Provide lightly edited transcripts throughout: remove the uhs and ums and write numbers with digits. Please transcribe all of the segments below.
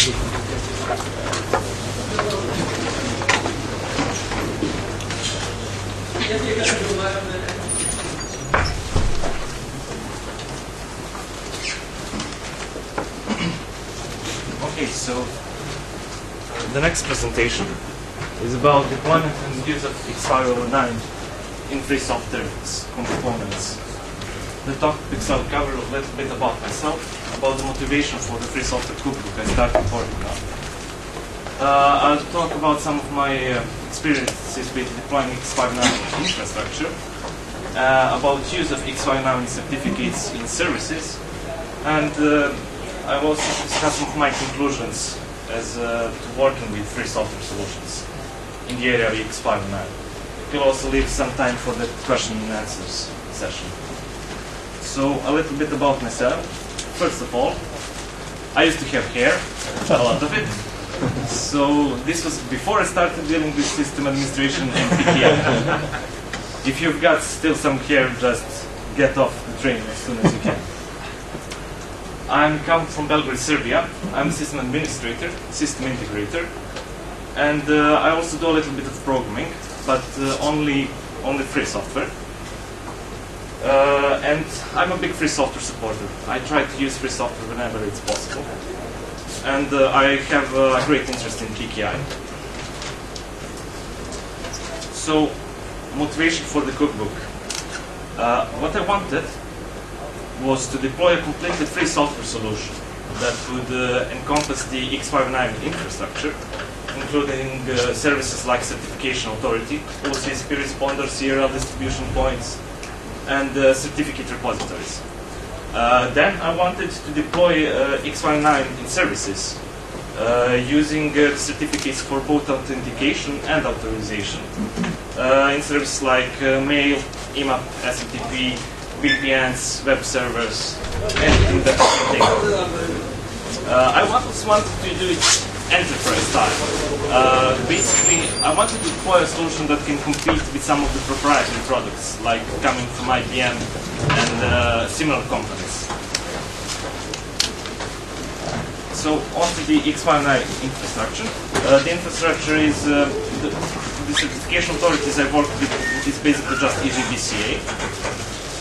Okay, so the next presentation is about deployment and use of x509 in free software components. The topics I'll cover a little bit about myself, about the motivation for the free software cookbook I started working on. I'll talk about some of my experiences with deploying x509 infrastructure, about use of x509 certificates in services, and I will also discuss some of my conclusions as to working with free software solutions in the area of x509. We'll also leave some time for the question and answers session. So a little bit about myself. First of all, I used to have hair, a lot of it. So this was before I started dealing with system administration and PKI. If you've got still some hair, just get off the train as soon as you can. I'm come from Belgrade, Serbia. I'm a system administrator, system integrator, and I also do a little bit of programming, but only free software. And I'm a big free software supporter. I try to use free software whenever it's possible. And I have a great interest in PKI. So, motivation for the cookbook. What I wanted was to deploy a completely free software solution that would encompass the x509 infrastructure, including services like Certification Authority, OCSP responder, Cyril distribution points, and certificate repositories. Then I wanted to deploy x509 in services using certificates for both authentication and authorization in services like mail, IMAP, SMTP, VPNs, web servers, anything that you can think of. I also wanted to do it enterprise style. Basically, I wanted to deploy a solution that can compete with some of the proprietary products, like coming from IBM and similar companies. So, onto the x509 infrastructure. The infrastructure is the certification authorities I work with is basically just EGBCA,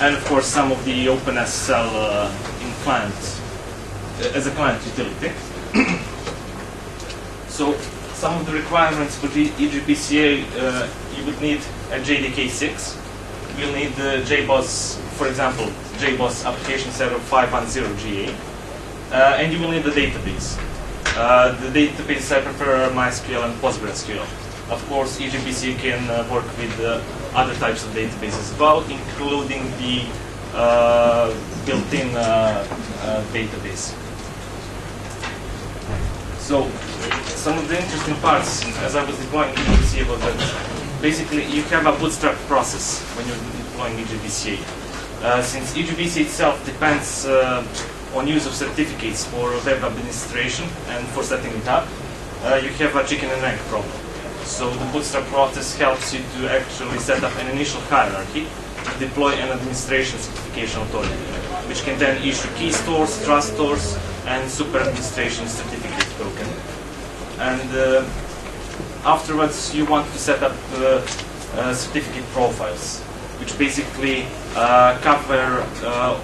and of course some of the openssl in client as a client utility. So, some of the requirements for the EGBCA, you would need a JDK6. You'll need JBoss, for example, JBoss application server 510GA, and you will need the database. The database I prefer MySQL and PostgreSQL. Of course, EGBCA can work with other types of databases as well, including the built-in database. So, some of the interesting parts as I was deploying EGBCA was that basically you have a Bootstrap process when you're deploying EGBCA. Since EGBCA itself depends on use of certificates for web administration and for setting it up, you have a chicken and egg problem. So the Bootstrap process helps you to actually set up an initial hierarchy to deploy an administration certification authority, which can then issue key stores, trust stores, and super administration certificate token. And afterwards, you want to set up certificate profiles, which basically cover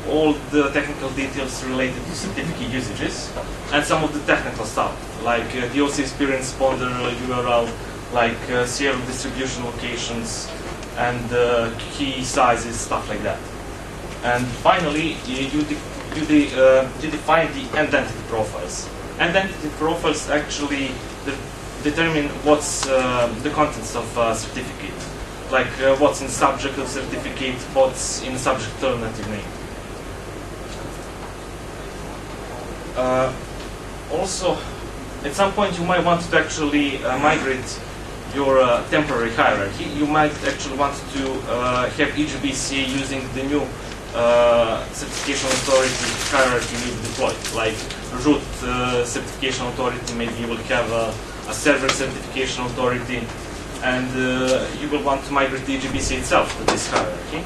all the technical details related to certificate usages and some of the technical stuff, like the OCSP responder URL, like Cyril distribution locations and key sizes, stuff like that. And finally, you define the identity profiles. Identity profiles actually determine what's the contents of a certificate, like what's in the subject of certificate, what's in the subject alternative name. Also, at some point you might want to actually migrate your temporary hierarchy. You might actually want to have EGBCA using the new certification authority hierarchy you've deployed, like root certification authority. Maybe you will have a server certification authority, and you will want to migrate the EGBCA itself to this hierarchy.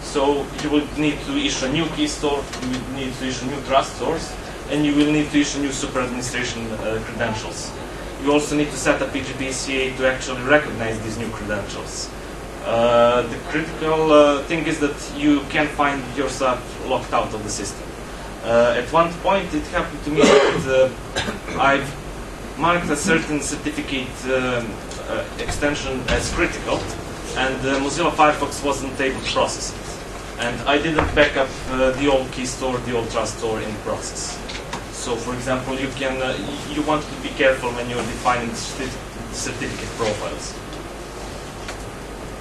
So you will need to issue a new key store, you will need to issue new trust stores, and you will need to issue new super administration credentials. You also need to set up EGBCA to actually recognize these new credentials. The critical thing is that you can find yourself locked out of the system. At one point it happened to me that I've marked a certain certificate extension as critical, and Mozilla Firefox wasn't able to process it. And I didn't back up the old key store, the old trust store in the process. So, for example, you want to be careful when you're defining certificate profiles.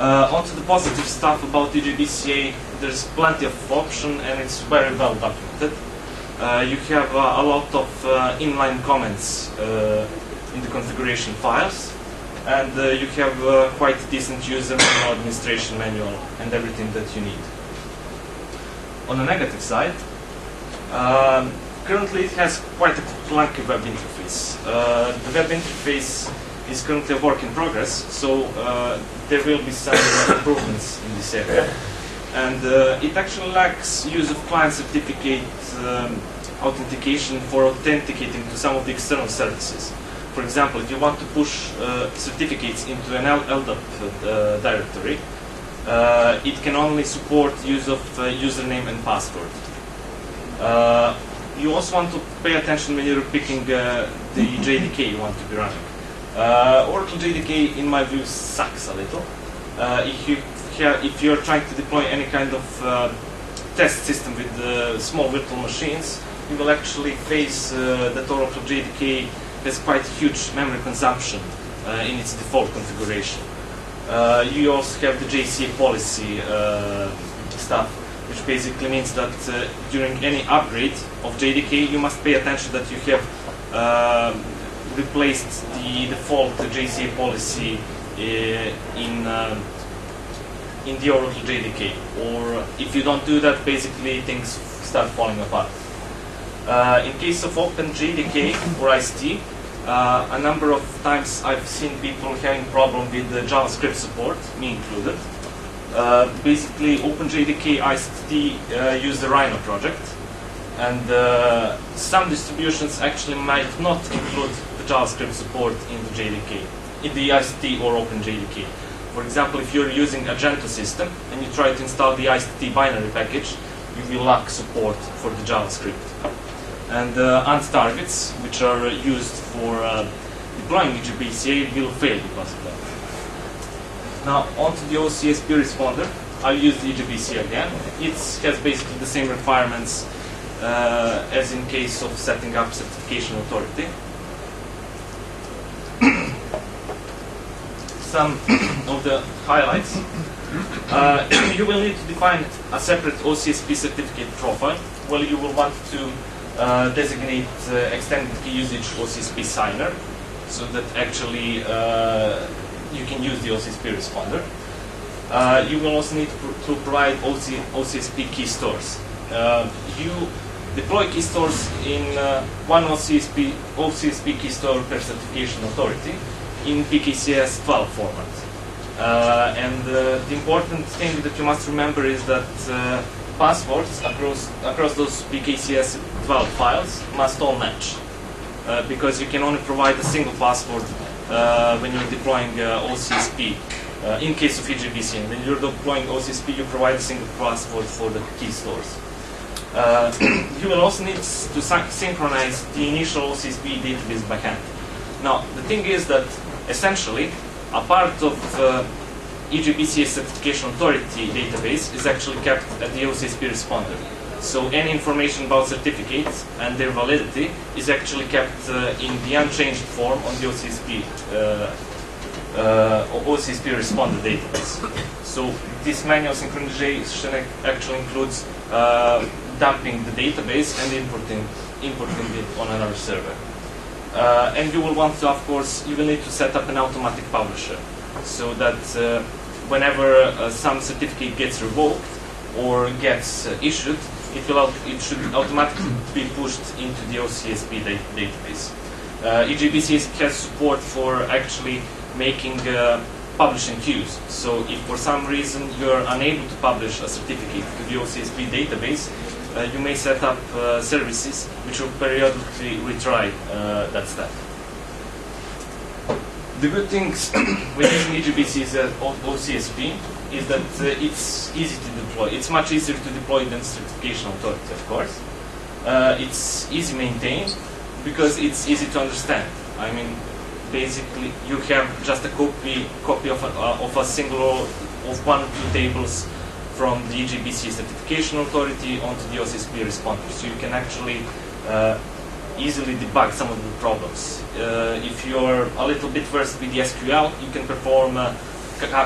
Onto the positive stuff about EGBCA, there's plenty of options and it's very well documented. You have a lot of inline comments in the configuration files, and you have quite a decent user manual, administration manual, and everything that you need. On the negative side, currently it has quite a clunky web interface. The web interface is currently a work in progress, so there will be some improvements in this area. And it actually lacks use of client certificate authentication for authenticating to some of the external services. For example, if you want to push certificates into an LDAP directory, it can only support use of username and password. You also want to pay attention when you're picking the JDK you want to be running. Oracle JDK, in my view, sucks a little. If you're trying to deploy any kind of test system with small virtual machines, you will actually face that Oracle JDK has quite huge memory consumption in its default configuration. You also have the JCA policy stuff, which basically means that during any upgrade of JDK, you must pay attention that you have replaced the default JCA policy in the Oracle JDK. Or if you don't do that, basically things start falling apart. In case of OpenJDK or ICT, a number of times I've seen people having problem with the JavaScript support, me included. Basically, OpenJDK ICT use the Rhino project, and some distributions actually might not include the JavaScript support in the JDK, in the ICT or OpenJDK. For example, if you're using a Gentoo system and you try to install the ICT binary package, you will lack support for the JavaScript. And ANT targets, which are used for deploying EGBCA, will fail because of that. Now, onto the OCSP responder. I'll use the EGBCA again. It has basically the same requirements as in case of setting up certification authority. Some of the highlights. You will need to define a separate OCSP certificate profile. Well, you will want to designate extended key usage OCSP signer, so that actually you can use the OCSP responder. You will also need to provide OCSP key stores. You deploy key stores in one OCSP key store per certification authority in PKCS 12 format. And the important thing that you must remember is that passwords across those PKCS 12 files must all match, because you can only provide a single password when you're deploying OCSP. In case of EGBCA, when you're deploying OCSP, you provide a single password for the key stores. You will also need to synchronize the initial OCSP database by hand. Now, the thing is that essentially a part of EGBCA certification authority database is actually kept at the OCSP responder. So any information about certificates and their validity is actually kept in the unchanged form on the OCSP responder database. So this manual synchronization actually includes dumping the database and importing it on another server. And you will want to, of course, you will need to set up an automatic publisher, so that whenever some certificate gets revoked or gets issued, it should automatically be pushed into the OCSP database. EGBCA has support for actually making publishing queues. So if for some reason you're unable to publish a certificate to the OCSP database, you may set up services which will periodically retry that step. The good things when using EGBC is OCSP is that it's easy to deploy. It's much easier to deploy than certification authority, of course. It's easy maintained because it's easy to understand. I mean, basically, you have just a copy of a single of one or two tables from the EGBC certification authority onto the OCSP responder, so you can actually easily debug some of the problems. If you're a little bit versed with the SQL, you can perform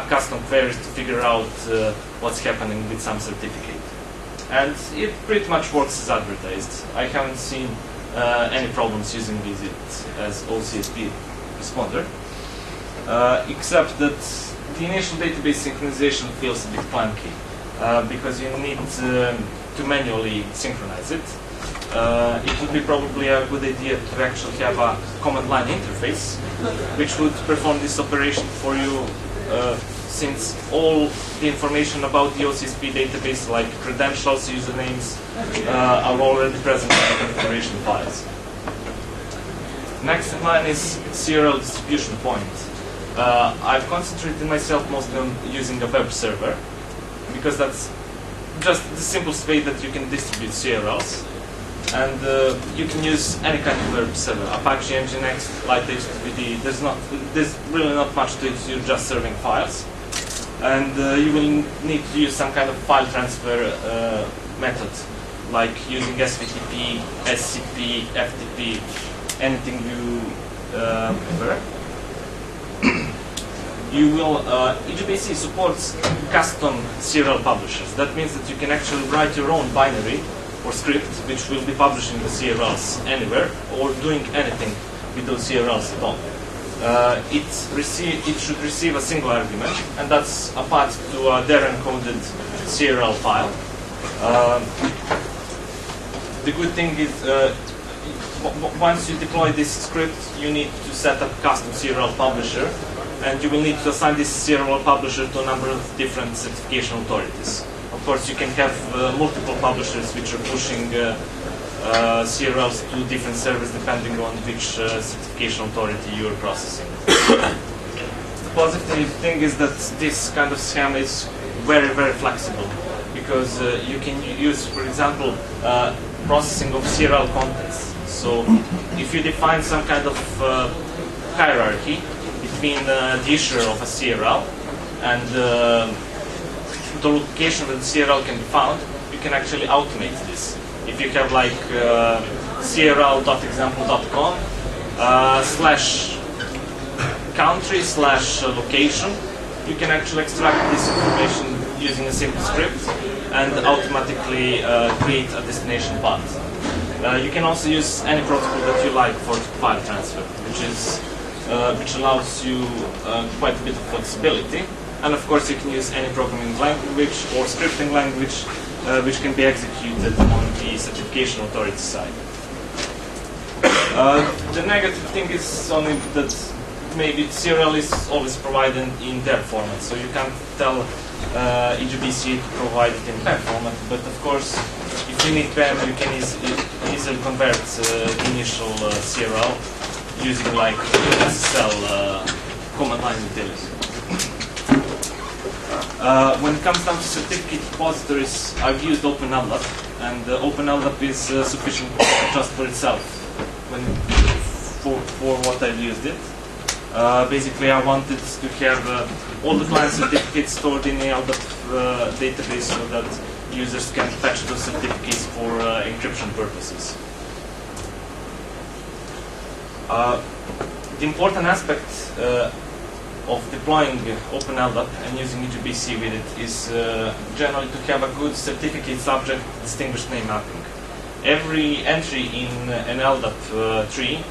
custom queries to figure out what's happening with some certificate. And it pretty much works as advertised. I haven't seen any problems using it as OCSP responder, except that the initial database synchronization feels a bit clunky because you need to manually synchronize it. It would be probably a good idea to actually have a command line interface which would perform this operation for you, since all the information about the OCSP database, like credentials, usernames, are already present in the configuration files. Next in line is Cyril distribution point. I've concentrated myself mostly on using a web server because that's just the simplest way that you can distribute CRLs. And you can use any kind of web server, Apache, Nginx, LightHTTPD. There's really not much to it. You're just serving files, and you will need to use some kind of file transfer method, like using SVTP, SCP, FTP, anything you prefer. EGBC supports custom serial publishers. That means that you can actually write your own binary or script which will be publishing the CRLs anywhere or doing anything with those CRLs at all. It should receive a single argument, and that's a path to a there-encoded CRL file. The good thing is, once you deploy this script, you need to set up a custom CRL publisher, and you will need to assign this CRL publisher to a number of different certification authorities. Of course, you can have multiple publishers which are pushing CRLs to different servers depending on which certification authority you are processing. The positive thing is that this kind of scheme is very, very flexible because you can use, for example, processing of CRL contents. So if you define some kind of hierarchy between the issuer of a CRL and the location that the CRL can be found, you can actually automate this. If you have like crl.example.com /country/location, you can actually extract this information using a simple script and automatically create a destination path. You can also use any protocol that you like for file transfer, which allows you quite a bit of flexibility. And of course, you can use any programming language or scripting language which can be executed on the certification authority side. The negative thing is only that maybe CRL is always provided in DER format, so you can't tell EGBC to provide it in PEM format. But of course, if you need PEM, you can easily convert the initial CRL using like openssl command line utility. When it comes down to certificate repositories, I've used OpenLDAP, and OpenLDAP is sufficient just for itself for what I've used it. Basically, I wanted to have all the client certificates stored in the LDAP database so that users can fetch those certificates for encryption purposes. The important aspect of deploying OpenLDAP and using EGBC with it is generally to have a good certificate subject distinguished name mapping. Every entry in an LDAP tree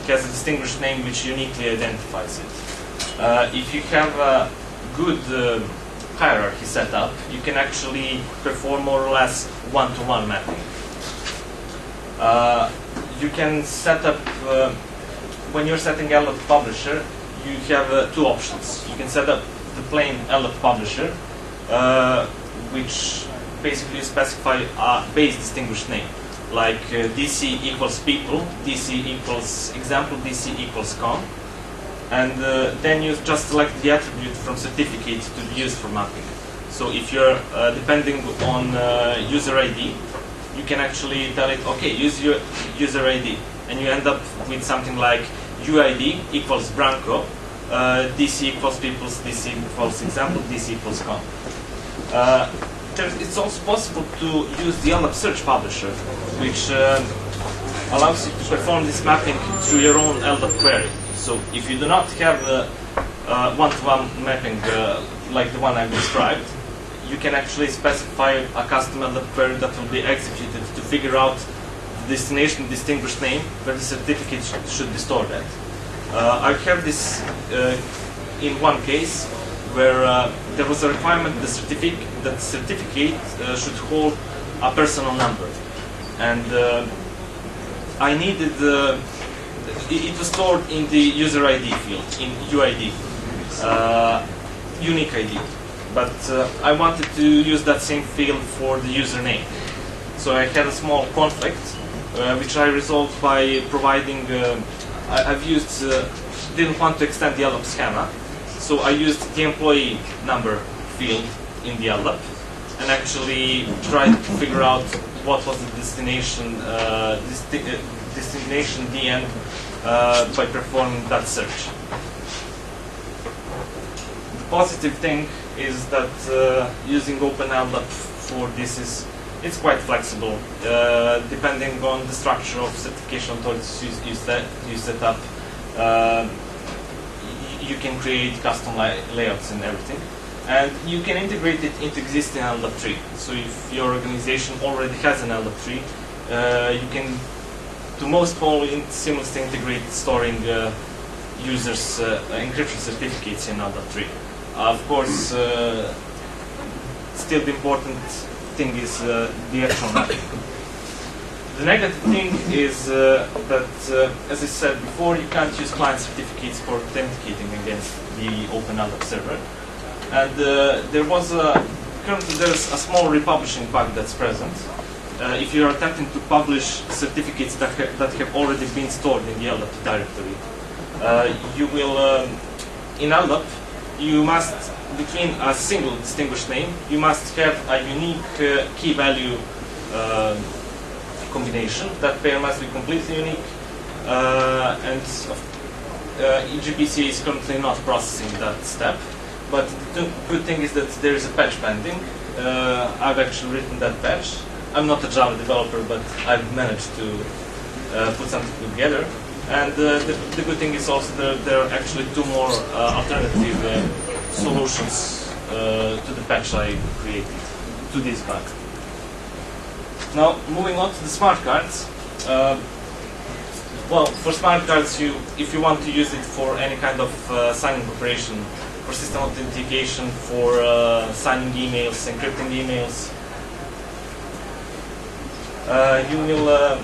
has a distinguished name which uniquely identifies it. If you have a good hierarchy set up, you can actually perform more or less one-to-one mapping. You can set up, when you're setting LDAP publisher, you have two options. You can set up the plain LDAP publisher, which basically you specify a base distinguished name, like DC equals people, DC equals example, DC equals com, and then you just select the attribute from certificate to be used for mapping. So if you're depending on user ID, you can actually tell it, okay, use your user ID, and you end up with something like UID equals branko, DC equals people's, DC equals example, DC equals com. It's also possible to use the LDAP search publisher, which allows you to perform this mapping through your own LDAP query. So if you do not have one-to-one mapping like the one I described, you can actually specify a custom LDAP query that will be executed to figure out the destination distinguished name where the certificate should be stored at. I have this in one case where there was a requirement that the certificate should hold a personal number, and I needed it was stored in the user ID field in UID, unique ID, but I wanted to use that same field for the username. So I had a small conflict, which I resolved by providing. Didn't want to extend the LDAP schema, so I used the employee number field in the LDAP and actually tried to figure out what was the destination DN by performing that search. The positive thing is that using OpenLDAP for this it's quite flexible, depending on the structure of certification authorities you set up. You can create custom layouts and everything, and you can integrate it into existing LDAP tree. So if your organization already has an LDAP tree, you can, to most probably, seamlessly integrate storing users' encryption certificates in LDAP tree. Of course, still the important thing is the actual mapping. The negative thing is that, as I said before, you can't use client certificates for authenticating against the OpenLDAP server. And currently there's a small republishing bug that's present. If you're attempting to publish certificates that have already been stored in the LDAP directory, you will, in LDAP, you must, between a single distinguished name, you must have a unique key value combination. That pair must be completely unique, and eGPC is currently not processing that step. But the good thing is that there is a patch pending. I've actually written that patch. I'm not a Java developer, but I've managed to put something together. And the good thing is also there are actually two more alternative solutions to the patch I created to this bug. Now, moving on to the smart cards. Well, for smart cards, if you want to use it for any kind of signing operation, for system authentication, for signing emails, encrypting emails, you will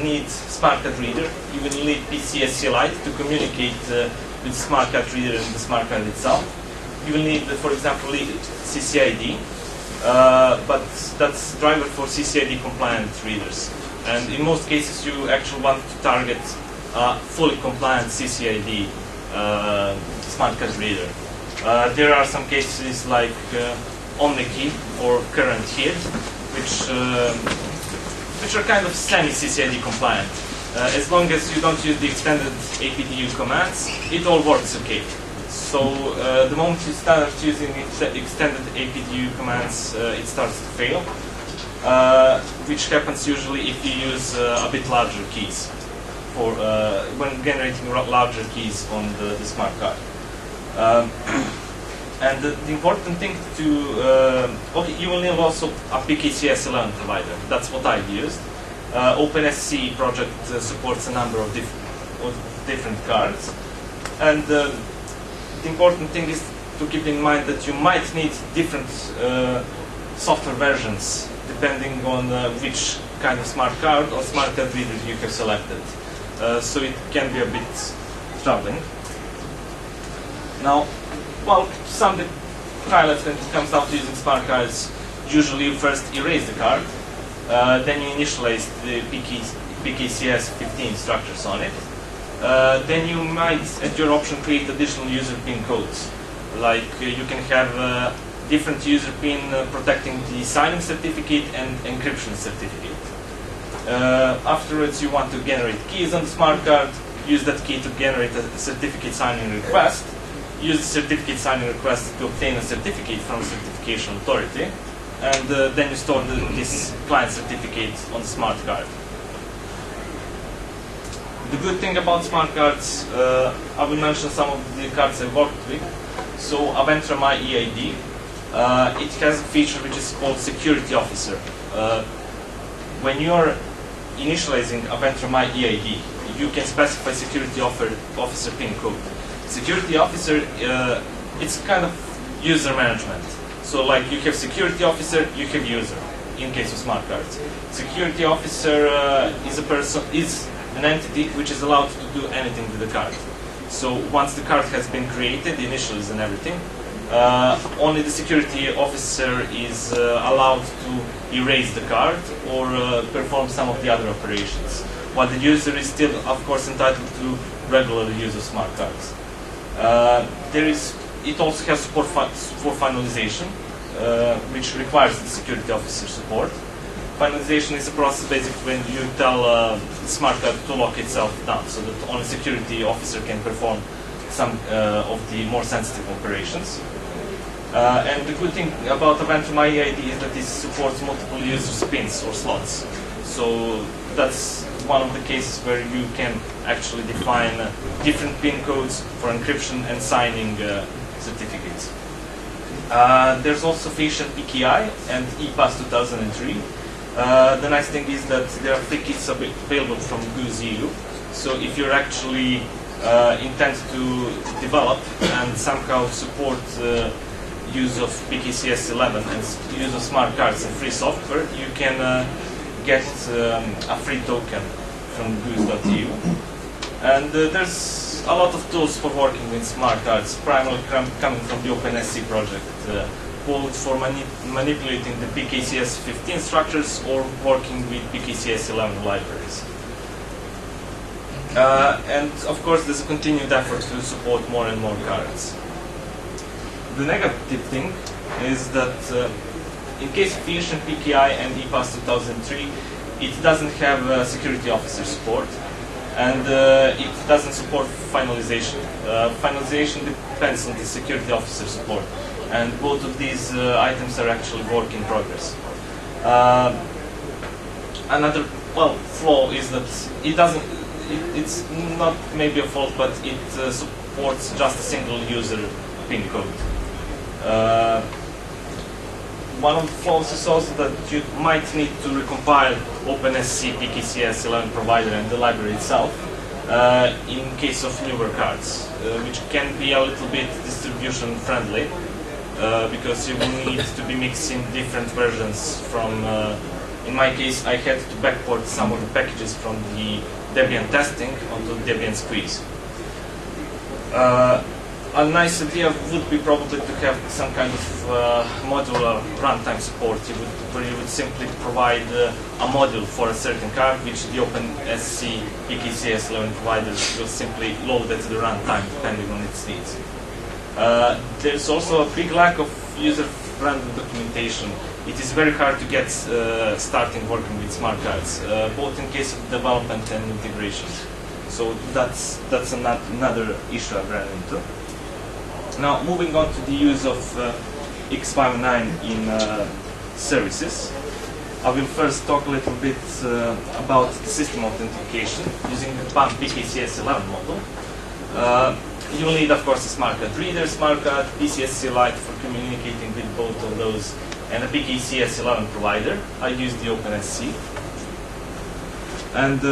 need smart card reader. You will need PCSC Lite to communicate with smart card reader and the smart card itself. You will need, for example, CCID. But that's driver for CCID compliant readers, and in most cases you actually want to target a fully compliant CCID smart card reader. There are some cases like OmniKey or Current here, which are kind of semi-CCID compliant. As long as you don't use the extended APDU commands, it all works okay. So the moment you start using extended APDU commands, it starts to fail, which happens usually if you use a bit larger keys for when generating larger keys on the smart card. And the important thing to okay, you will need also a PKCS11 provider. That's what I've used. OpenSC project supports a number of different cards, and the important thing is to keep in mind that you might need different software versions depending on which kind of smart card or smart card reader you have selected. So it can be a bit troubling. Now, well, some highlights when it comes down to using smart cards, usually you first erase the card, then you initialize the PKCS 15 structures on it. Then you might, at your option, create additional user PIN codes. Like you can have different user PIN protecting the signing certificate and encryption certificate. Afterwards, you want to generate keys on the smart card, use that key to generate a certificate signing request, use the certificate signing request to obtain a certificate from a certification authority, and then you store this client certificate on the smart card. The good thing about smart cards, I will mention some of the cards I've worked with. So Aventra MyEID, it has a feature which is called Security Officer. When you are initializing Aventra MyEID, you can specify Security Officer PIN code. Security Officer, it's kind of user management. So like you have Security Officer, you have user, in case of smart cards. Security Officer is an entity which is allowed to do anything to the card. So once the card has been created, the initials and everything, only the security officer is allowed to erase the card or perform some of the other operations, while the user is still, of course, entitled to regular use of smart cards. It also has support for finalization, which requires the security officer support. Finalization is a process basically when you tell the smart card to lock itself down, so that only security officer can perform some of the more sensitive operations. And the good thing about Aventra MyEID is that it supports multiple user pins or slots. So that's one of the cases where you can actually define different PIN codes for encryption and signing certificates. There's also facial PKI and ePass 2003. The nice thing is that there are free kits available from GUZ-EU. So if you're actually intend to develop and somehow support use of PKCS 11 and use of smart cards and free software, you can get a free token from GUZ.EU. And there's a lot of tools for working with smart cards, primarily coming from the OpenSC project, both for manipulating the PKCS 15 structures or working with PKCS 11 libraries. And of course, there's a continued effort to support more and more cards. The negative thing is that in case of Fusion PKI and ePass 2003, it doesn't have security officer support, and it doesn't support finalization. Finalization depends on the security officer support, and both of these items are actually work in progress. Another flaw is that it doesn't. It's not maybe a fault, but it supports just a single user PIN code. One of the flaws is also that you might need to recompile OpenSC PKCS 11 provider and the library itself in case of newer cards, which can be a little bit distribution friendly because you will need to be mixing different versions from, in my case, I had to backport some of the packages from the Debian testing onto Debian Squeeze. A nice idea would be probably to have some kind of modular runtime support, where you would simply provide a module for a certain card, which the OpenSC PKCS 11 provider will simply load it to the runtime depending on its needs. There's also a big lack of user-friendly documentation. It is very hard to get starting working with smart cards, both in case of development and integration. So that's another issue I've ran into. Now, moving on to the use of x509 in services, I will first talk a little bit about the system authentication using the PAM PKCS 11 model. You'll need, of course, a smart card reader, smart card, PCSC Lite for communicating with both of those, and a PKCS 11 provider. I use the OpenSC. And,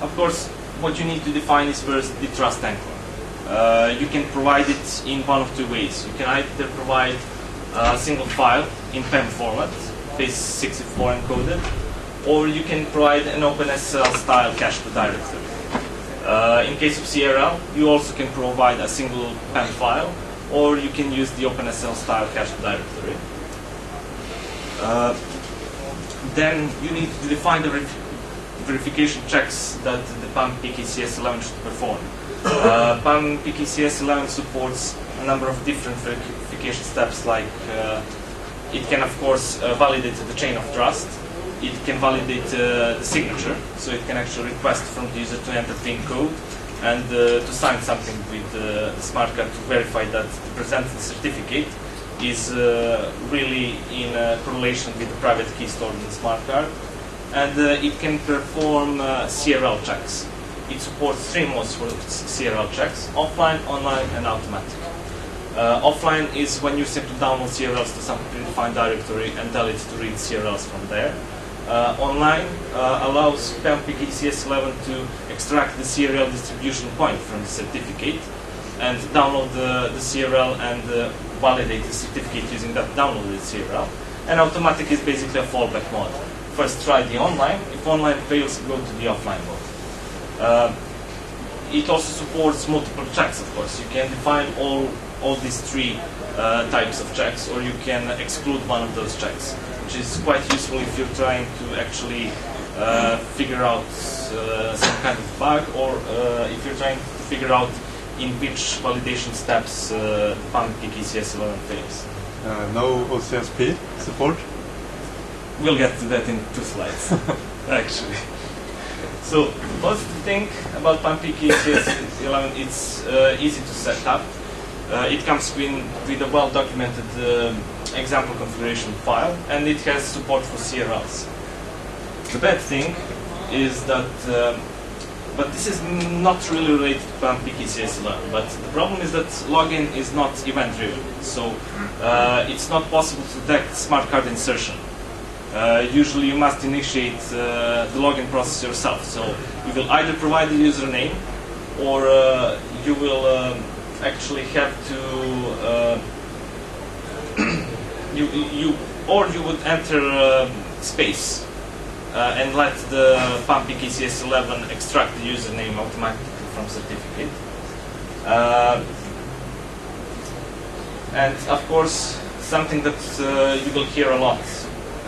of course, what you need to define is first the trust anchor. You can provide it in one of two ways. You can either provide a single file in PEM format, base64 encoded, or you can provide an OpenSSL style cache to directory. In case of CRL, you also can provide a single PEM file, or you can use the OpenSSL style cache to directory. Then you need to define the verification checks that the PAM PKCS11 should perform. PAM PKCS11 supports a number of different verification steps, like it can, of course, validate the chain of trust. It can validate the signature, so it can actually request from the user to enter PIN code and to sign something with the smart card to verify that the presented certificate is really in correlation with the private key stored in the smart card. And it can perform CRL checks. It supports three modes for CRL checks: offline, online, and automatic. Offline is when you simply download CRLs to some predefined directory and tell it to read CRLs from there. Online allows PAM PKCS11 to extract the CRL distribution point from the certificate and download the CRL and validate the certificate using that downloaded CRL. And automatic is basically a fallback mode. First try the online. If online fails, go to the offline mode. It also supports multiple checks, of course. You can define all these three types of checks, or you can exclude one of those checks, which is quite useful if you're trying to actually figure out some kind of bug, or if you're trying to figure out in which validation steps the PAM PKCS11 fails. No OCSP support? We'll get to that in 2 slides, actually. So, what's the thing about PAM PKCS11? It's easy to set up. It comes with a well-documented example configuration file, and it has support for CRLs. The bad thing is that, but this is not really related to PAM PKCS11, but the problem is that login is not event-driven, so it's not possible to detect smart card insertion. Usually you must initiate the login process yourself, so you will either provide the username, or you will actually have to you would enter space and let the PAM PKCS11 extract the username automatically from certificate. And of course, something that you will hear a lot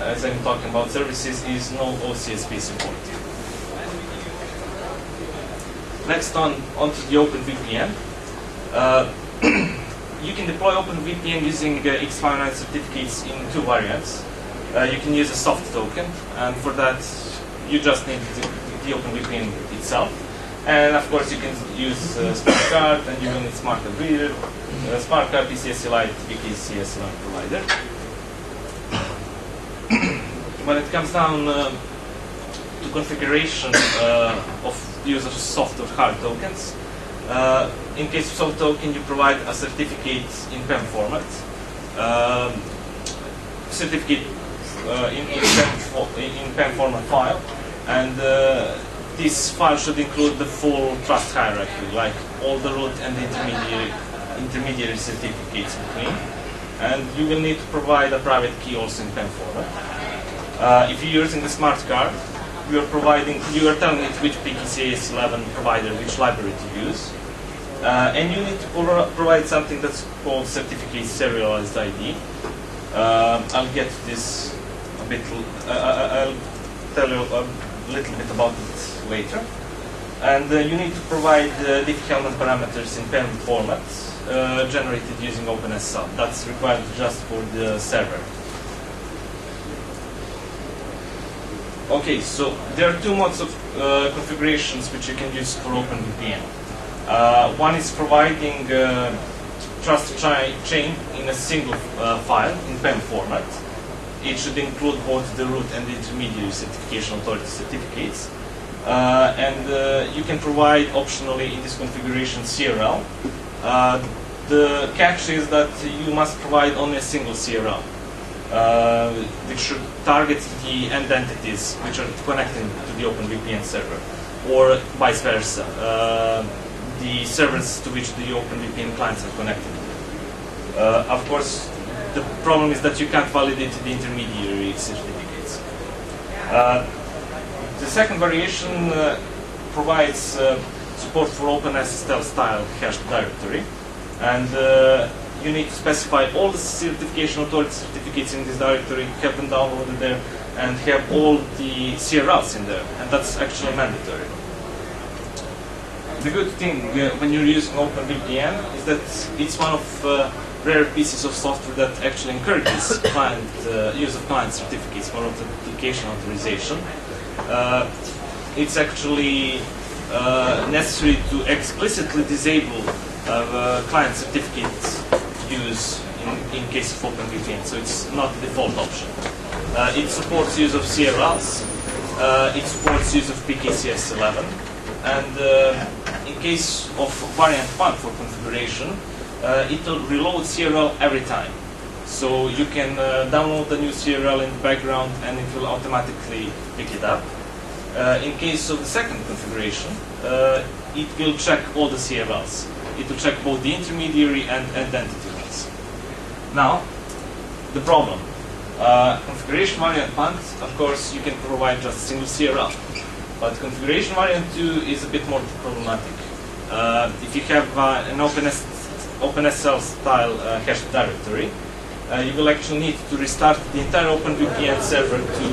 as I'm talking about services is no OCSP support. Next onto the OpenVPN. You can deploy OpenVPN using x509 certificates in 2 variants. You can use a soft token, and for that you just need the OpenVPN itself. And of course you can use smart card, and you will need smart card reader, smart card, PCS Lite, PKCS11 provider. When it comes down to configuration of use of soft or hard tokens, in case of soft token, you provide a certificate in PEM format. Certificate in PEM format file, and this file should include the full trust hierarchy, like all the root and the intermediary certificates between. And you will need to provide a private key also in PEM format. If you're using the smart card, you are telling it which PKCS11 provider, which library to use. And you need to provide something that's called certificate serialized ID. I'll get to this a bit, I'll tell you a little bit about it later. And you need to provide Diffie-Hellman parameters in PEM format generated using openssl. That's required just for the server. Okay, so there are 2 modes of configurations which you can use for OpenVPN. One is providing trust chain in a single file in PEM format. It should include both the root and the intermediary certification authority certificates. And you can provide optionally in this configuration CRL. The catch is that you must provide only a single CRL, which should target the end entities which are connected to the OpenVPN server, or vice versa, the servers to which the OpenVPN clients are connected. Of course, the problem is that you can't validate the intermediary certificates. The second variation provides support for OpenSSL style hashed directory, and you need to specify all the certification authority certificates in this directory, have them downloaded there, and have all the CRLs in there, and that's actually mandatory. The good thing when you're using OpenVPN is that it's one of rare pieces of software that actually encourages use of client certificates for authentication authorization. It's actually necessary to explicitly disable client certificate use in case of OpenVPN, so it's not the default option. It supports use of CRLs, it supports use of PKCS11, and in case of variant 1 for configuration, it will reload CRL every time. So you can download the new CRL in the background and it will automatically pick it up. In case of the second configuration, it will check all the CRLs. It will check both the intermediary and entity ones. Now, the problem. Configuration variant 1, of course, you can provide just single CRL. But configuration variant 2 is a bit more problematic. If you have an OpenSSL style hashed directory, you will actually need to restart the entire OpenVPN server to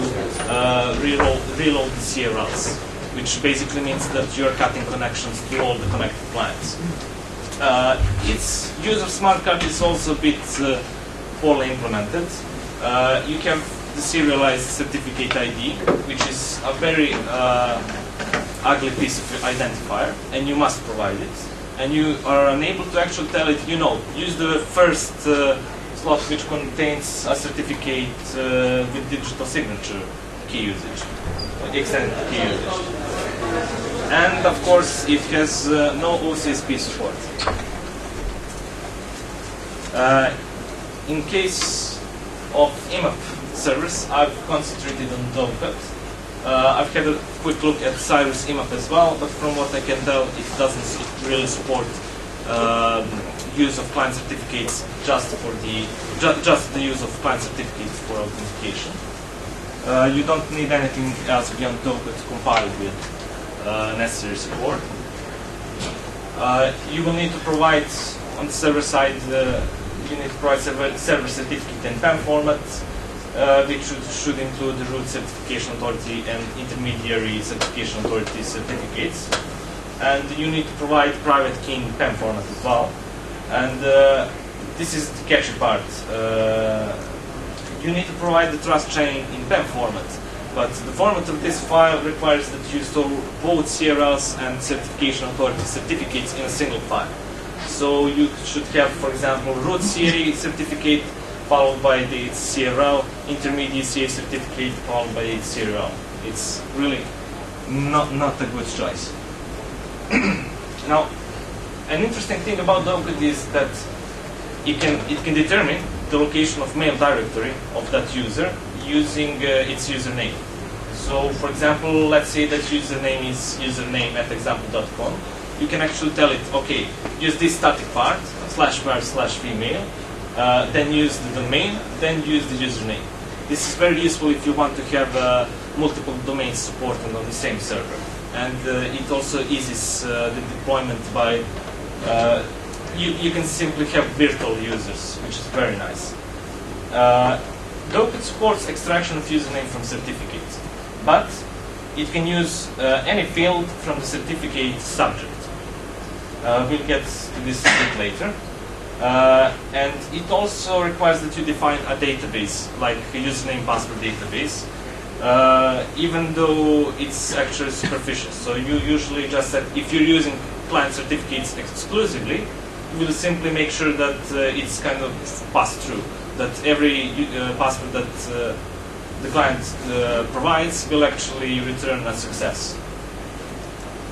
reload the CRLs, which basically means that you are cutting connections to all the connected clients. Its use of smart card is also a bit poorly implemented. You have the serialized certificate ID, which is a very ugly piece of identifier, and you must provide it. And you are unable to actually tell it, use the first slot which contains a certificate with digital signature key usage, extended key usage. And of course, it has no OCSP support. In case of IMAP servers, I've concentrated on Dovecut. I've had a quick look at Cyrus IMAP as well, but from what I can tell, it doesn't really support use of client certificates just the use of client certificates for authentication. You don't need anything else beyond Dovecut to compile with necessary support. You will need to provide on the server side. You need to provide server certificate in PAM format, which should include the root certification authority and intermediary certification authority certificates. And you need to provide private key in PAM format as well. And this is the catchy part. You need to provide the trust chain in PAM format, but the format of this file requires that you store both CRLs and certification authority certificates in a single file. So you should have, for example, root CA certificate followed by the CRL, intermediate CA certificate followed by its CRL. It's really not a good choice. Now, an interesting thing about Dovecut is that it can determine the location of mail directory of that user using its username. So, for example, let's say that username is username@example.com. You can actually tell it, okay, use this static part, /var/female, then use the domain, then use the username. This is very useful if you want to have multiple domains supported on the same server. And it also eases the deployment by, you can simply have virtual users, which is very nice. Dovecut supports extraction of username from certificates, but it can use any field from the certificate subject. We'll get to this a bit later. And it also requires that you define a database, like a username password database, even though it's actually superficial. So you usually just said, if you're using client certificates exclusively, you will simply make sure that it's kind of passed through, that every password that the client provides will actually return a success.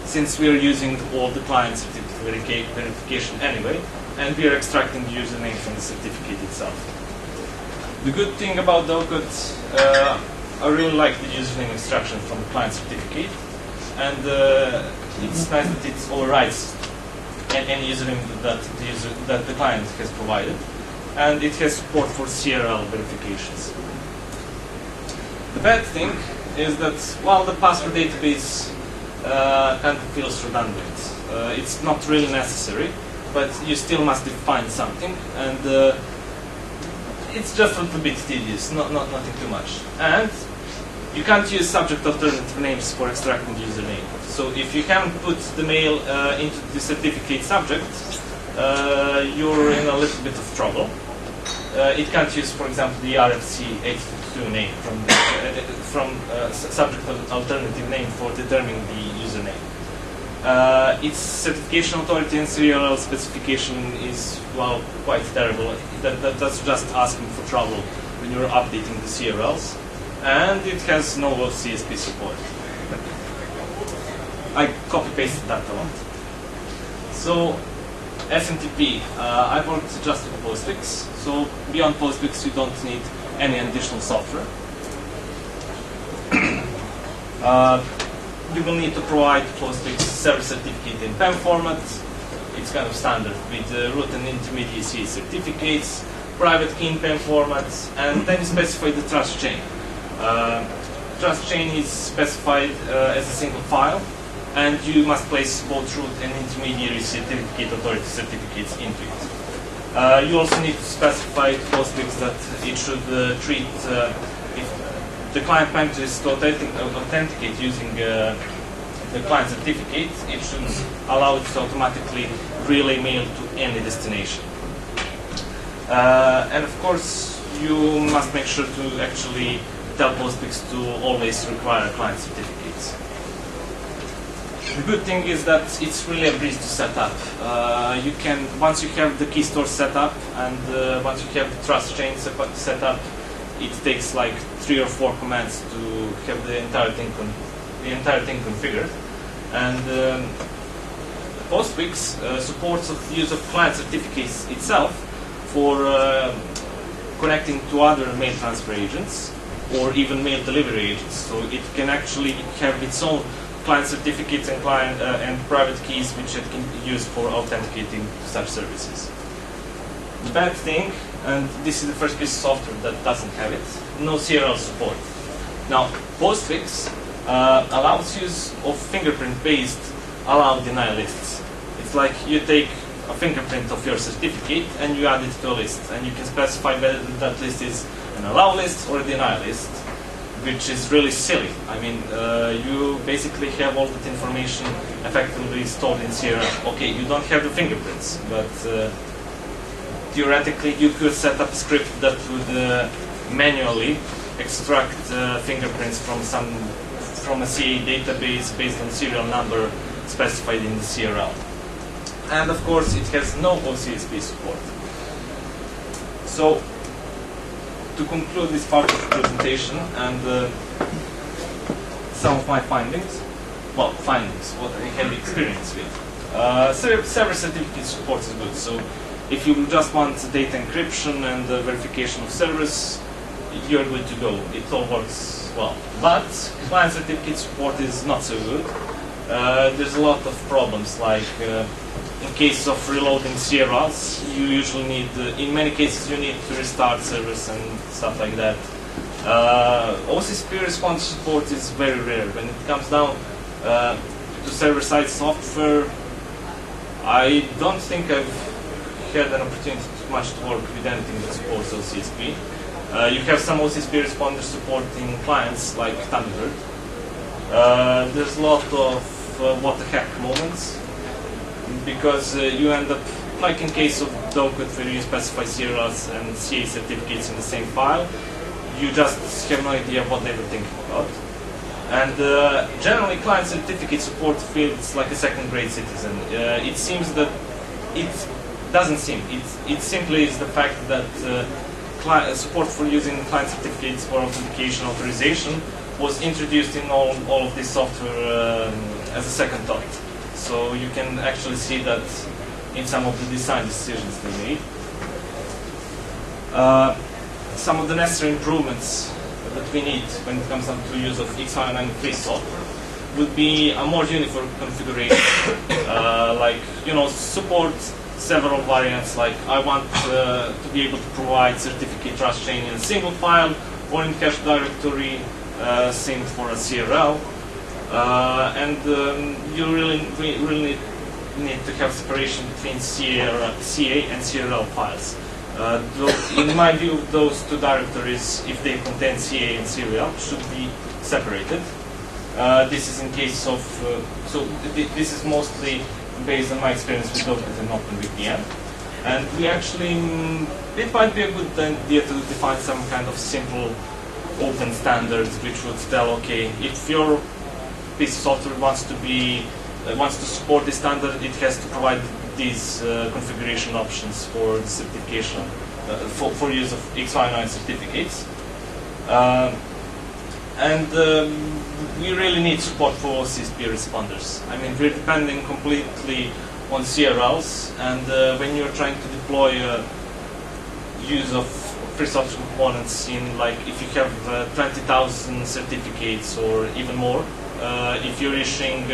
Since we are using all the client certificate verification anyway, and we are extracting the username from the certificate itself. The good thing about Dovecut, I really like the username extraction from the client certificate, and it's nice that it overrides any username that the client has provided, and it has support for CRL verifications. The bad thing is that while the password database kind of feels redundant, it's not really necessary. but you still must define something, and it's just a little bit tedious, nothing too much. And you can't use subject alternative names for extracting the username. So if you haven't put the mail into the certificate subject, you're in a little bit of trouble. It can't use, for example, the RFC 822 name from subject alternative name for determining the username. Its certification authority and serial specification is, well, quite terrible. That's just asking for trouble when you're updating the CRLs. And it has no CSP support. I copy-pasted that a lot. So, SMTP, I've worked just with postfix. So, beyond postfix, you don't need any additional software. You will need to provide postfix server certificate in PEM format. It's kind of standard with root and intermediacy certificates, private key in PEM formats, and then you specify the trust chain. Trust chain is specified as a single file, and you must place both root and intermediary certificate authority certificates into it. You also need to specify to postfix that it should treat if the client manages to authenticate using the client certificate, it should allow it to automatically relay mail to any destination. And of course, you must make sure to actually tell postfix to always require client certificates. The good thing is that it's really a breeze to set up. You can, once you have the key store set up and once you have the trust chain set up, it takes like 3 or 4 commands to have the entire thing configured. And postfix supports the use of client certificates itself for connecting to other mail transfer agents or even mail delivery agents. So it can actually have its own client certificates and client and private keys which it can use for authenticating such services. The bad thing, and this is the first piece of software that doesn't have it, no CRL support. Now, postfix allows use of fingerprint-based allow-deny lists. It's like you take a fingerprint of your certificate and you add it to a list, and you can specify whether that list is an allow list or a deny list, which is really silly. I mean, you basically have all that information effectively stored in CRL. Okay, you don't have the fingerprints, but theoretically you could set up a script that would manually extract fingerprints from a CA database based on serial number specified in the CRL. And of course, it has no OCSP support. So, to conclude this part of the presentation and some of my findings, what I have experience with. Server certificate support is good. So, if you just want data encryption and verification of servers, you're good to go. It all works well. But client certificate support is not so good. There's a lot of problems, like in case of reloading CRLs, you usually need, in many cases, you need to restart servers and stuff like that. OCSP response support is very rare. When it comes down to server-side software, I don't think I've had an opportunity much to work with anything that supports OCSP. You have some OCSP responder supporting clients like Thunderbird. There's a lot of what the heck moments, because you end up, like in case of Docket where you specify CRLs and CA certificates in the same file, you just have no idea what they were thinking about. And generally client certificate support feels like a second-grade citizen. It seems that it doesn't seem. It simply is the fact that support for using client certificates for authentication authorization was introduced in all of this software as a second thought. So you can actually see that in some of the design decisions they made. Some of the necessary improvements that we need when it comes down to use of x509 free software would be a more uniform configuration, like, you know, support several variants, like I want to be able to provide certificate trust chain in a single file or in cache directory, same for a CRL. And you really need need to have separation between CA and Cyril files. In my view, those two directories, if they contain CA and Cyril, should be separated. This is in case of, this is mostly based on my experience with Docker and OpenVPN. And we actually, it might be a good idea to define some kind of simple open standards which would tell, okay, if your piece of software wants to support this standard, it has to provide these configuration options for the certification, for use of x509 certificates. We really need support for CSP responders. I mean, we're depending completely on CRLs, and when you're trying to deploy use of free software components in, like, if you have 20,000 certificates or even more, if you're issuing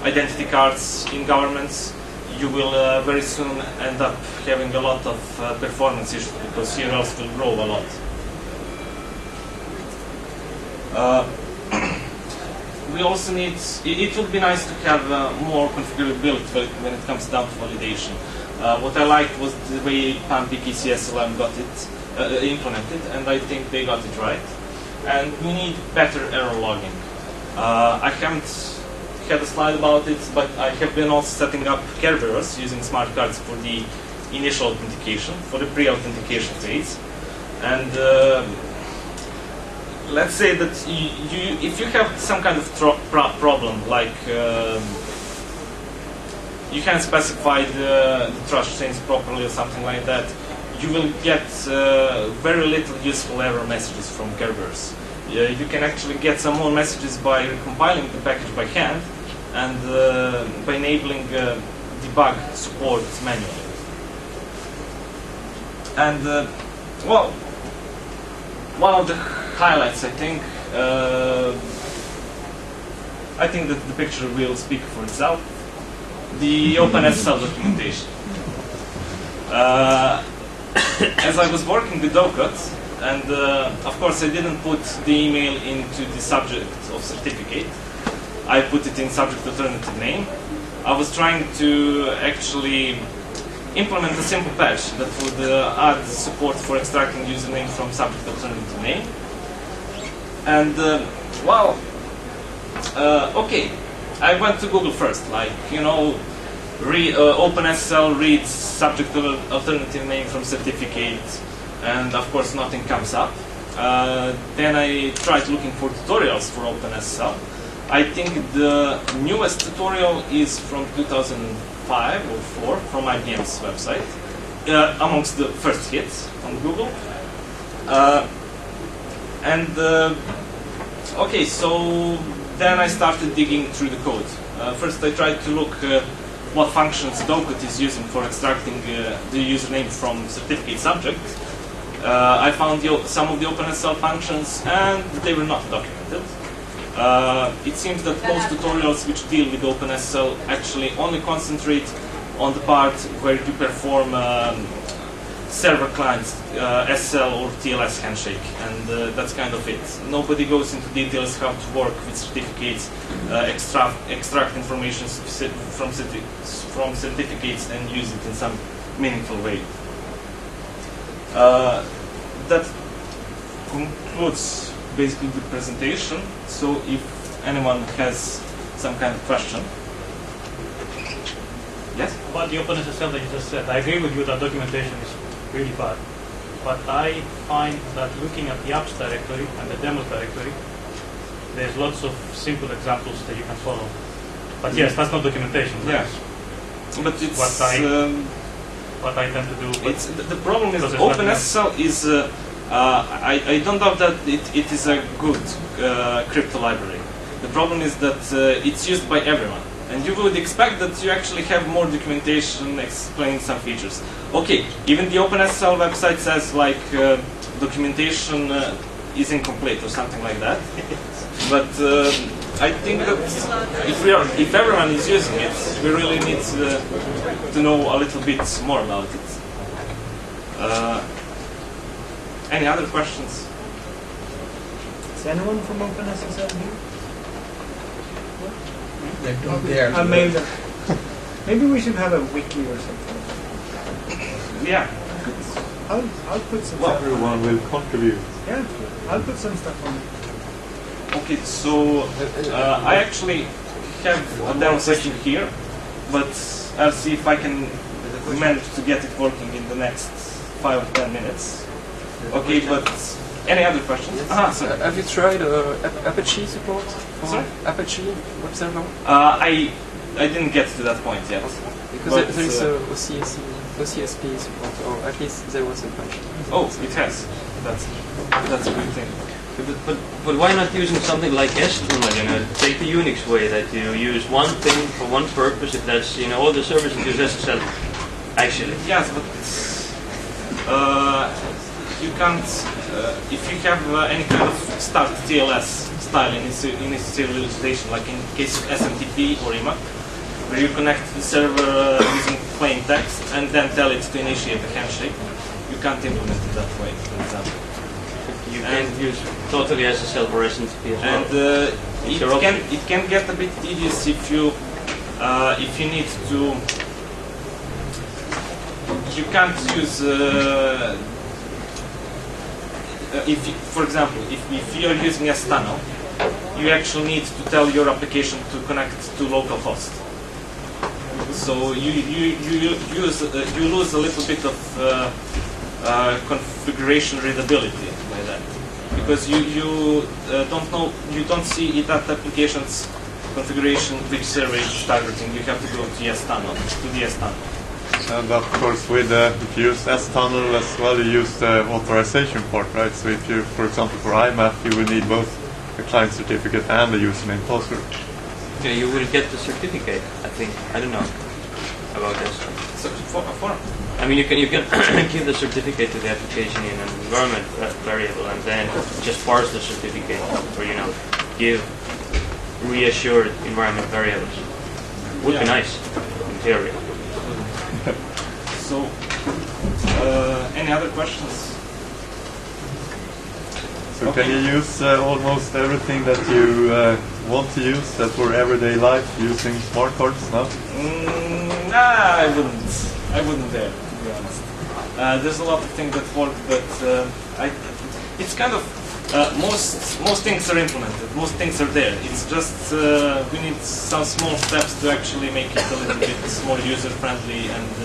identity cards in governments, you will very soon end up having a lot of performance issues because CRLs will grow a lot. We also need, it would be nice to have more configurability when it comes down to validation. What I liked was the way PAM-PKCSLM got it implemented, and I think they got it right. And we need better error logging. I haven't had a slide about it, but I have been also setting up Kerberos using smart cards for the initial authentication, for the pre-authentication phase. And let's say that if you have some kind of problem, like you can't specify the trust chains properly or something like that, you will get very little useful error messages from Kerberos. You can actually get some more messages by recompiling the package by hand and by enabling debug support manually. And well, one of the highlights, I think that the picture will speak for itself. The OpenSSL documentation. As I was working with Docut, and of course I didn't put the email into the subject of certificate. I put it in subject alternative name. I was trying to actually implement a simple patch that would add support for extracting username from subject alternative name. And well, okay, I went to Google first, like, you know, OpenSSL reads subject alternative name from certificate, and of course nothing comes up. Then I tried looking for tutorials for OpenSSL. I think the newest tutorial is from 2005 or 4 from IBM's website, amongst the first hits on Google. Okay, so then I started digging through the code. First I tried to look what functions Docut is using for extracting the username from certificate subject. I found some of the OpenSSL functions, and they were not documented. It seems that most tutorials which deal with OpenSSL actually only concentrate on the part where you perform server clients, SSL or TLS handshake, and that's kind of it. Nobody goes into details how to work with certificates, extract information from certificates and use it in some meaningful way. That concludes basically the presentation. So if anyone has some kind of question. Yes? About the OpenSSL that you just said, I agree with you that documentation is really bad. But I find that looking at the apps directory and the demos directory, there's lots of simple examples that you can follow. But yes, that's not documentation. Yeah. But it's what I tend to do. It's the problem is OpenSSL is. I don't doubt that it is a good crypto library. The problem is that it's used by everyone, and you would expect that you actually have more documentation explaining some features. Okay, even the OpenSSL website says like documentation is incomplete or something like that. But I think that if everyone is using it, we really need to know a little bit more about it. Any other questions? Is anyone from OpenSSL here? They don't dare. Maybe we should have a wiki or something. Yeah. I'll put some Well, stuff on Everyone will contribute. it. Yeah, I'll put some stuff on it. Okay, so I actually have a demo session here, but I'll see if I can manage to get it working in the next 5 or 10 minutes. Okay, but any other questions? Sorry. Have you tried Apache support? Sorry? Apache web server? I didn't get to that point yet. Because But, there is a OCSP support, or at least there was a bunch. Oh, it has. That's a good thing. But why not using something like STRL, you know, take the Unix way, that you use one thing for one purpose, if that's, you know, all the services use SSL, actually. Yes, but you can't, if you have any kind of start TLS style initialization, like in case of SMTP or IMAP, where you connect to the server using plain text and then tell it to initiate a handshake, you can't implement it that way, for example. You can't use totally SSL for SMTP as well. And it can get a bit tedious if you need to. You can't use. For example, if you are using STunnel, you actually need to tell your application to connect to localhost. So you lose a little bit of configuration readability by that, because you don't see that application's configuration which server is targeting. You have to go to the STunnel. And of course, with if you use S-tunnel as well, you use the authorization part, right? So if you, for example, for IMAP, you will need both the client certificate and the username password. Yeah, you will get the certificate, I think. I don't know about this. So I mean, you can give the certificate to the application in an environment variable, and then just parse the certificate, or, you know, give reassured environment variables. Would be nice, in theory. So, any other questions? So can you use almost everything that you want to use that for everyday life using smart cards now? Nah, I wouldn't dare, to be honest. There's a lot of things that work, but it's kind of most things are implemented, most things are there. It's just we need some small steps to actually make it a little bit more user friendly and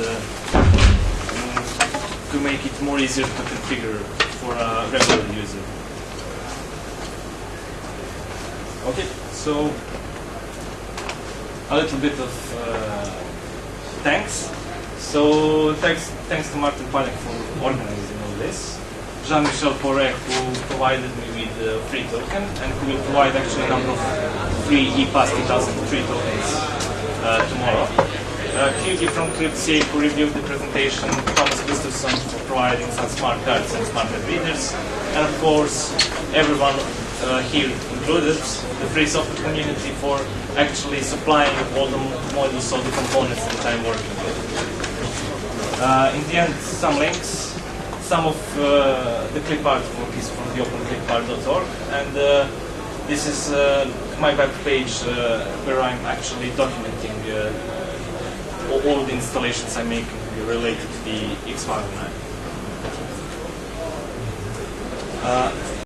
to make it more easier to configure for a regular user. Okay, so a little bit of thanks. So thanks to Martin Palek for organizing all this. Jean-Michel Porret, who provided me with a free token, and who will provide actually a number of free ePass 2003 tokens tomorrow. Hughie from CryptCA, who reviewed the presentation, Thomas Gustafsson for providing some smart cards and smart card readers, and of course everyone here included, the free software community, for actually supplying all the modules, all the components that I'm working with. In the end, some links. Some of the clip artwork is from the openclipart.org, and this is my web page where I'm actually documenting all the installations I'm making related to the X509.